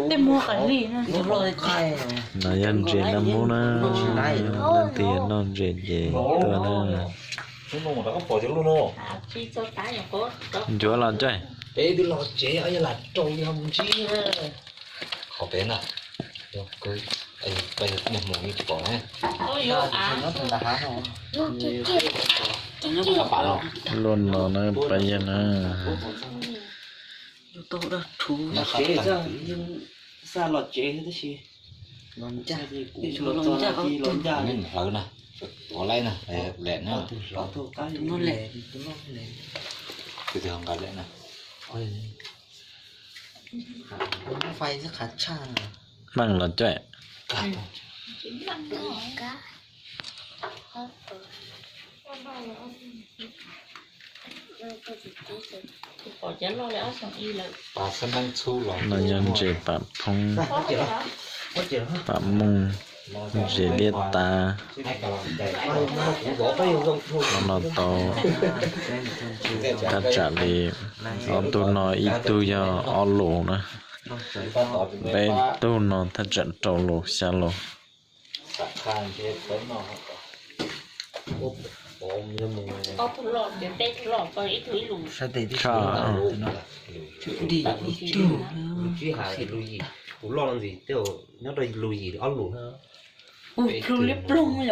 Tem mua cái gì nữa. nó dân trên năm mũ nó tiền nó trên về tôi nó chúng nó đã có bỏ chữ luôn nó Chỉ cho tái là có. chúa làm chơi ê đi lo chế ấy là trâu không chi ha khó bé nào được cứ ấy bây giờ nhập mồm như bỏ nhé Ôi yo à. các bạn lo luôn nó bây giờ nó tôi đã thú chế ra nhưng sao lọt chế thế chứ lon cha thì mình thử nè bỏ lấy nè lẹ nữa nó lẹ từ từ không cả lẹ nè nó phai rất khá cha bằng là chơi Bỏ chén lo lẽ xong y là. bà sẽ mang thu lọ nó dân trên bạp phong Có cái đó. bạp mông dễ biết ta nó to ta trả lời tôi nói ít tôi cho ó lỗ nữa bên tôi nó thật trận trâu lỗ xa lỗ Có thuốc lọ cái tết thuốc lọ có ít thúi lù. sao để đi Khá. đi chứ hả lùi gì cũng lo làm gì tiêu nó đây lùi gì ó lùi ha Ui, lù liếp lung rồi.